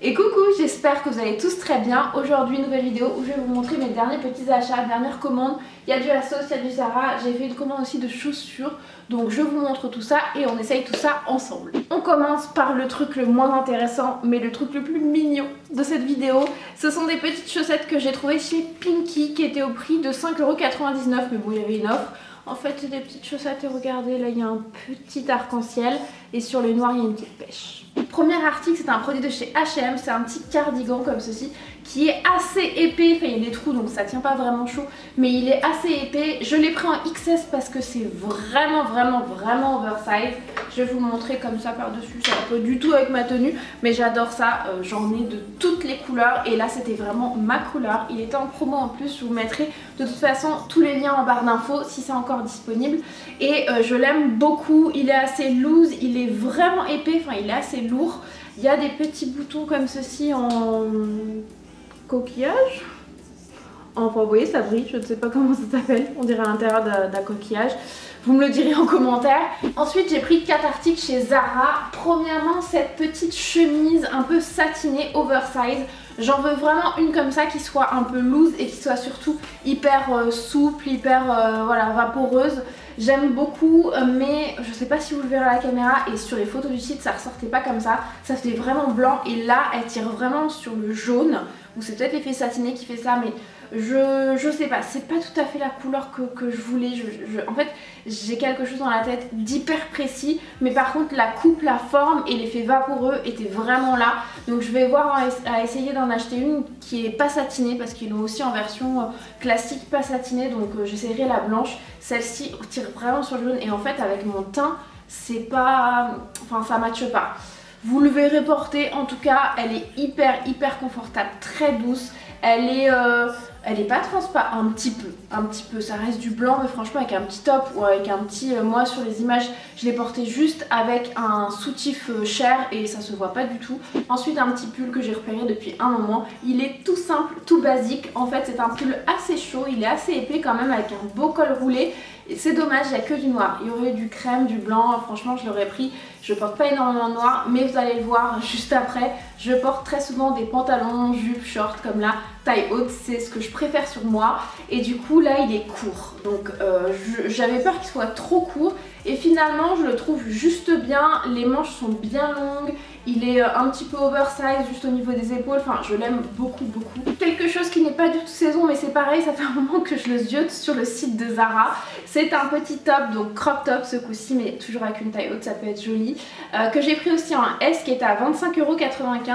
Et coucou, j'espère que vous allez tous très bien. Aujourd'hui, nouvelle vidéo où je vais vous montrer mes derniers petits achats, dernières commandes. Il y a du ASOS, il y a du Zara, j'ai fait une commande aussi de chaussures. Donc je vous montre tout ça et on essaye tout ça ensemble. On commence par le truc le moins intéressant mais le truc le plus mignon de cette vidéo. Ce sont des petites chaussettes que j'ai trouvées chez Pinky qui étaient au prix de 5,99 €. Mais bon, il y avait une offre. En fait, c'est des petites chaussettes et regardez, là il y a un petit arc-en-ciel et sur le noir il y a une petite pêche. Premier article, c'est un produit de chez H&M, c'est un petit cardigan comme ceci qui est assez épais, enfin il y a des trous donc ça tient pas vraiment chaud, mais il est assez épais. Je l'ai pris en XS parce que c'est vraiment oversize. Je vais vous montrer comme ça par dessus, ça va pas du tout avec ma tenue, mais j'adore ça, j'en ai de toutes les couleurs et là c'était vraiment ma couleur. Il était en promo en plus, je vous mettrai de toute façon tous les liens en barre d'infos si c'est encore disponible. Et je l'aime beaucoup, il est assez loose, il est vraiment épais, enfin il est assez lourd. Il y a des petits boutons comme ceci en coquillage. Enfin vous voyez ça brille, je ne sais pas comment ça s'appelle, on dirait à l'intérieur d'un coquillage. Vous me le direz en commentaire. Ensuite j'ai pris 4 articles chez Zara. Premièrement cette petite chemise un peu satinée oversize. J'en veux vraiment une comme ça qui soit un peu loose et qui soit surtout hyper souple, hyper voilà, vaporeuse. J'aime beaucoup mais je sais pas si vous le verrez à la caméra et sur les photos du site ça ressortait pas comme ça. Ça fait vraiment blanc et là elle tire vraiment sur le jaune. Ou c'est peut-être l'effet satiné qui fait ça mais je sais pas, c'est pas tout à fait la couleur que je voulais. En fait j'ai quelque chose dans la tête d'hyper précis mais par contre la coupe, la forme et l'effet vaporeux étaient vraiment là. Donc je vais voir à essayer d'en acheter une qui est pas satinée parce qu'ils l'ont aussi en version classique pas satinée. Donc j'essaierai la blanche. Celle-ci tire vraiment sur le jaune et en fait avec mon teint c'est pas... enfin ça matche pas. Vous le verrez porter, en tout cas elle est hyper confortable, très douce. Elle est pas transparente, un petit peu, ça reste du blanc mais franchement avec un petit top ou avec un petit, moi sur les images je l'ai porté juste avec un soutif Cher et ça se voit pas du tout. Ensuite un petit pull que j'ai repéré depuis un moment, il est tout simple, tout basique, en fait c'est un pull assez chaud, il est assez épais quand même avec un beau col roulé. C'est dommage, il n'y a que du noir, il y aurait du crème, du blanc, franchement je l'aurais pris. Je porte pas énormément de noir mais vous allez le voir juste après, je porte très souvent des pantalons, jupes, shorts comme là, taille haute, c'est ce que je préfère sur moi. Et du coup là il est court, donc j'avais peur qu'il soit trop court et finalement je le trouve juste bien, les manches sont bien longues, il est un petit peu oversize juste au niveau des épaules, enfin je l'aime beaucoup. Quelque chose qui n'est pas du tout saison mais c'est pareil, ça fait un moment que je le ziote sur le site de Zara. C'est un petit top, donc crop top ce coup-ci mais toujours avec une taille haute, ça peut être joli. Que j'ai pris aussi en S qui est à 25,95 €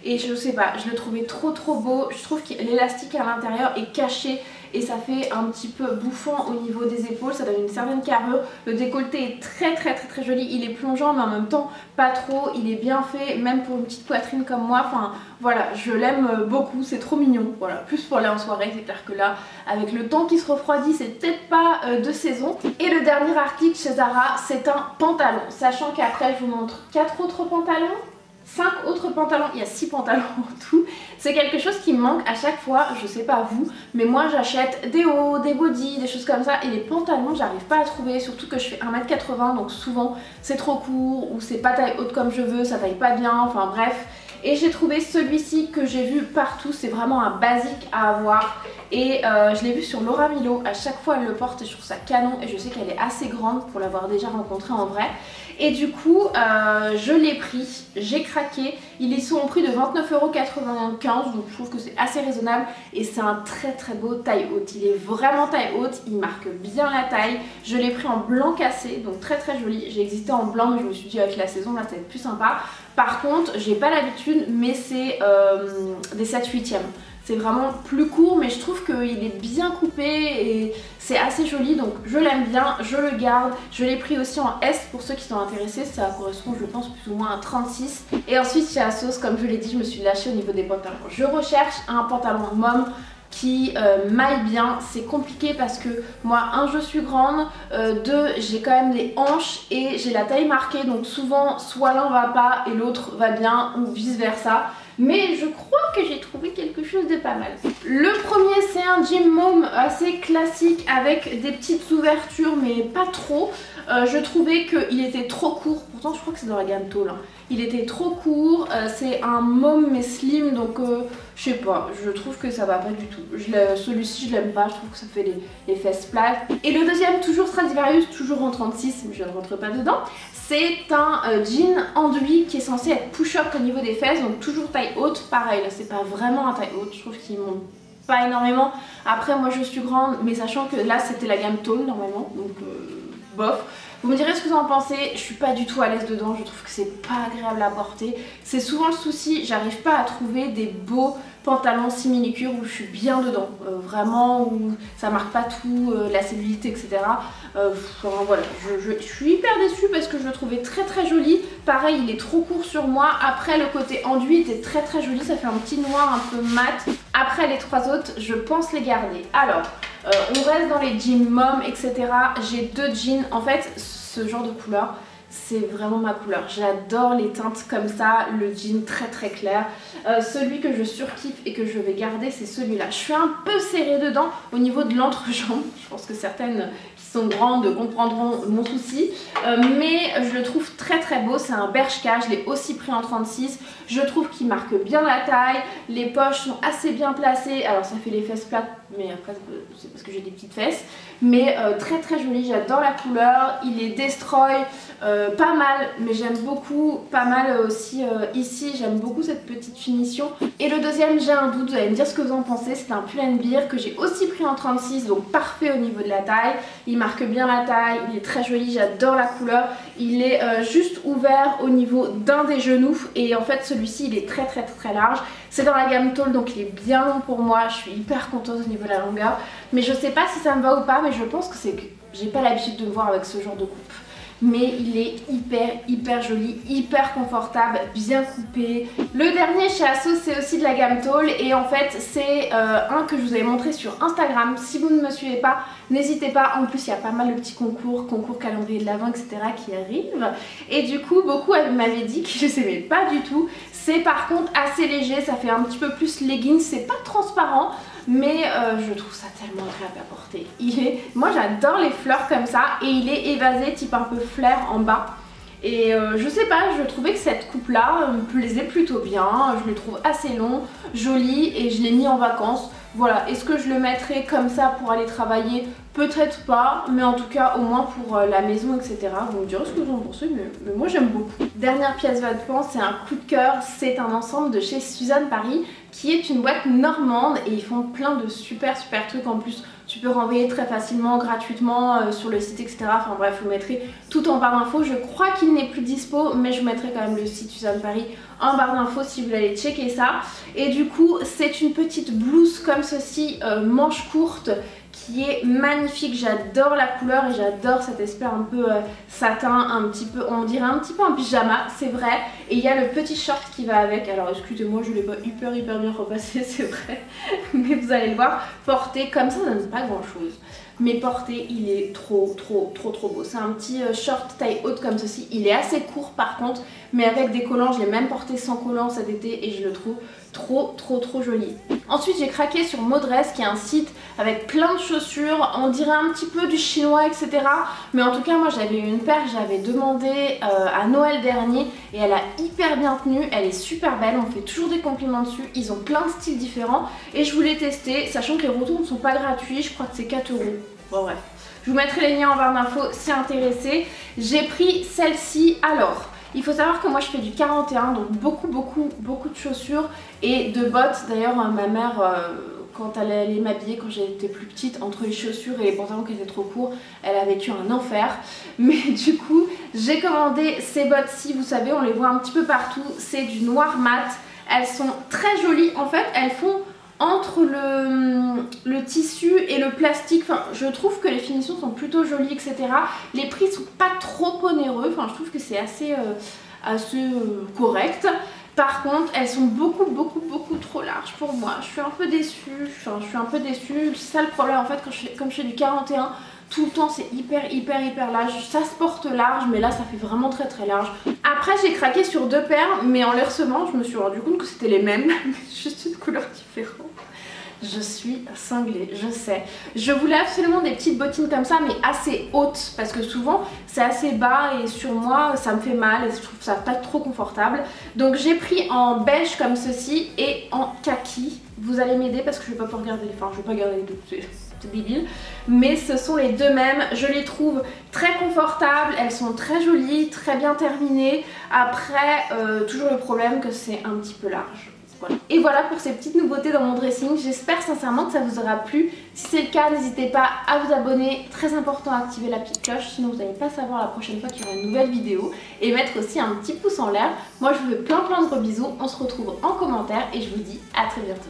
et je sais pas, je le trouvais trop beau. Je trouve que l'élastique à l'intérieur est caché et ça fait un petit peu bouffant au niveau des épaules, ça donne une certaine carrure. Le décolleté est très joli, il est plongeant mais en même temps pas trop, il est bien fait même pour une petite poitrine comme moi. Enfin voilà, je l'aime beaucoup, c'est trop mignon. Voilà, plus pour aller en soirée, c'est clair que là avec le temps qui se refroidit c'est peut-être pas de saison. Et le dernier article chez Zara c'est un pantalon, sachant qu'après je vous montre 4 autres pantalons, 5 autres pantalons, il y a 6 pantalons en tout. C'est quelque chose qui me manque à chaque fois, je sais pas vous, mais moi j'achète des hauts, des bodys, des choses comme ça et les pantalons j'arrive pas à trouver, surtout que je fais 1,80 m donc souvent c'est trop court ou c'est pas taille haute comme je veux, ça taille pas bien, enfin bref. Et j'ai trouvé celui-ci que j'ai vu partout, c'est vraiment un basique à avoir et je l'ai vu sur Laura Milo, à chaque fois elle le porte et je trouve ça canon et je sais qu'elle est assez grande pour l'avoir déjà rencontrée en vrai. Et du coup je l'ai pris, j'ai craqué, ils sont au prix de 29,95 €, donc je trouve que c'est assez raisonnable et c'est un très beau taille haute, il est vraiment taille haute, il marque bien la taille. Je l'ai pris en blanc cassé, donc très joli, j'ai hésité en blanc mais je me suis dit avec la saison là ça va être plus sympa. Par contre j'ai pas l'habitude mais c'est des 7/8e. C'est vraiment plus court mais je trouve qu'il est bien coupé et c'est assez joli donc je l'aime bien, je le garde. Je l'ai pris aussi en S pour ceux qui sont intéressés, ça correspond je pense plus ou moins à 36. Et ensuite chez ASOS comme je l'ai dit je me suis lâchée au niveau des pantalons. Je recherche un pantalon mom qui maille bien, c'est compliqué parce que moi je suis grande, j'ai quand même les hanches et j'ai la taille marquée donc souvent soit l'un va pas et l'autre va bien ou vice versa. Mais je crois que j'ai trouvé quelque chose de pas mal. Le premier c'est un jean mom assez classique avec des petites ouvertures mais pas trop. Je trouvais qu'il était trop court, pourtant je crois que c'est dans la gamme tôle, hein. Il était trop court, c'est un mauve mais slim, donc je sais pas, je trouve que ça va pas du tout. Celui-ci je l'aime pas, je trouve que ça fait les fesses plates. Et le deuxième, toujours Stradivarius, toujours en 36, mais je ne rentre pas dedans. C'est un jean enduit qui est censé être push-up au niveau des fesses, donc toujours taille haute. Pareil, là c'est pas vraiment un taille haute, je trouve qu'il monte pas énormément. Après moi je suis grande, mais sachant que là c'était la gamme tôle normalement, donc bof. Vous me direz ce que vous en pensez, je suis pas du tout à l'aise dedans, je trouve que c'est pas agréable à porter. C'est souvent le souci, j'arrive pas à trouver des beaux pantalons simili-cuir où je suis bien dedans, vraiment où ça marque pas tout, la cellulite, etc. Enfin, voilà, je suis hyper déçue parce que je le trouvais très très joli. Pareil, il est trop court sur moi. Après, le côté enduit était très très joli, ça fait un petit noir un peu mat. Après, les trois autres, je pense les garder. Alors, on reste dans les jeans mom, etc. J'ai deux jeans, en fait, ce genre de couleur, c'est vraiment ma couleur. J'adore les teintes comme ça, le jean très très clair. Celui que je surkiffe et que je vais garder, c'est celui-là. Je suis un peu serrée dedans au niveau de l'entrejambe. Je pense que certaines qui sont grandes comprendront mon souci. Mais je le trouve très très beau. C'est un Bershka, je l'ai aussi pris en 36. Je trouve qu'il marque bien la taille. Les poches sont assez bien placées. Alors ça fait les fesses plates, mais après c'est parce que j'ai des petites fesses. Mais très très joli, j'adore la couleur. Il est destroy, pas mal, mais j'aime beaucoup. Pas mal aussi ici, j'aime beaucoup cette petite finition. Et le deuxième, j'ai un doute, vous allez me dire ce que vous en pensez. C'est un Pull&Bear que j'ai aussi pris en 36, donc parfait au niveau de la taille. Il marque bien la taille, il est très joli, j'adore la couleur. Il est juste ouvert au niveau d'un des genoux et en fait celui-ci il est très très très large. C'est dans la gamme tôle, donc il est bien long pour moi, je suis hyper contente au niveau de la longueur. Mais je sais pas si ça me va ou pas, mais je pense que c'est que j'ai pas l'habitude de me voir avec ce genre de coupe. Mais il est hyper joli, hyper confortable, bien coupé. Le dernier chez Asos, c'est aussi de la gamme tôle et en fait c'est un que je vous avais montré sur Instagram. Si vous ne me suivez pas, n'hésitez pas. En plus il y a pas mal de petits concours calendrier de l'Avent, etc. qui arrivent. Et du coup beaucoup m'avaient dit que je s'aimais pas du tout. C'est par contre assez léger, ça fait un petit peu plus leggings, c'est pas transparent. Mais je trouve ça tellement agréable à porter. Moi j'adore les fleurs comme ça et il est évasé type un peu flair en bas. Et je sais pas, je trouvais que cette coupe là me plaisait plutôt bien. Je le trouve assez long, joli et je l'ai mis en vacances. Voilà, est-ce que je le mettrai comme ça pour aller travailler? Peut-être pas, mais en tout cas au moins pour la maison, etc. Vous me direz ce que vous en pensez, mais moi j'aime beaucoup. Dernière pièce vêtement, c'est un coup de cœur, c'est un ensemble de chez Suzanne Paris qui est une boîte normande et ils font plein de super trucs en plus. Tu peux renvoyer très facilement, gratuitement sur le site, etc. Enfin bref, je vous mettrai tout en barre d'infos. Je crois qu'il n'est plus dispo, mais je vous mettrai quand même le site Suzanne Paris en barre d'infos si vous voulez aller checker ça. Et du coup, c'est une petite blouse comme ceci, manche courte, qui est magnifique. J'adore la couleur et j'adore cet aspect un peu satin, un petit peu, on dirait un petit peu un pyjama, c'est vrai. Et il y a le petit short qui va avec. Alors excusez-moi, je ne l'ai pas hyper bien repassé, c'est vrai. Mais vous allez le voir, porté comme ça donne pas grand chose. Mais porté, il est trop beau. C'est un petit short taille haute comme ceci. Il est assez court par contre, mais avec des collants. Je l'ai même porté sans collants cet été et je le trouve trop joli. Ensuite j'ai craqué sur Modress qui est un site avec plein de chaussures, on dirait un petit peu du chinois, etc. Mais en tout cas moi j'avais une paire que j'avais demandé à Noël dernier et elle a hyper bien tenu, elle est super belle, on fait toujours des compliments dessus, ils ont plein de styles différents et je voulais tester, sachant que les retours ne sont pas gratuits, je crois que c'est 4 €. Bon bref, je vous mettrai les liens en barre d'infos si intéressé. J'ai pris celle-ci. Alors il faut savoir que moi je fais du 41, donc beaucoup de chaussures et de bottes. D'ailleurs ma mère quand elle allait m'habiller quand j'étais plus petite, entre les chaussures et les pantalons qui étaient trop courts, elle a vécu un enfer. Mais du coup j'ai commandé ces bottes-ci, vous savez on les voit un petit peu partout, c'est du noir mat. Elles sont très jolies, en fait elles font entre le tissu et le plastique, enfin je trouve que les finitions sont plutôt jolies, etc. Les prix sont pas trop onéreux, enfin je trouve que c'est assez correct. Par contre elles sont beaucoup trop larges pour moi, je suis un peu déçue, c'est ça le problème en fait comme je fais du 41. Tout le temps c'est hyper large, ça se porte large mais là ça fait vraiment très large. Après j'ai craqué sur deux paires mais en les recevant je me suis rendu compte que c'était les mêmes, juste une couleur différente. je suis cinglée, je sais. Je voulais absolument des petites bottines comme ça, mais assez hautes, parce que souvent c'est assez bas et sur moi ça me fait mal et je trouve ça pas trop confortable. Donc j'ai pris en beige comme ceci et en kaki. Vous allez m'aider parce que je vais pas pouvoir garder, enfin je vais pas garder les deux, c'est débile. Mais ce sont les deux mêmes, je les trouve très confortables, elles sont très jolies, très bien terminées. Après, toujours le problème que c'est un petit peu large. Voilà. Et voilà pour ces petites nouveautés dans mon dressing, j'espère sincèrement que ça vous aura plu. Si c'est le cas, n'hésitez pas à vous abonner, très important à activer la petite cloche, sinon vous n'allez pas savoir la prochaine fois qu'il y aura une nouvelle vidéo. Et mettre aussi un petit pouce en l'air. Moi je vous fais plein de gros bisous, on se retrouve en commentaire et je vous dis à très bientôt.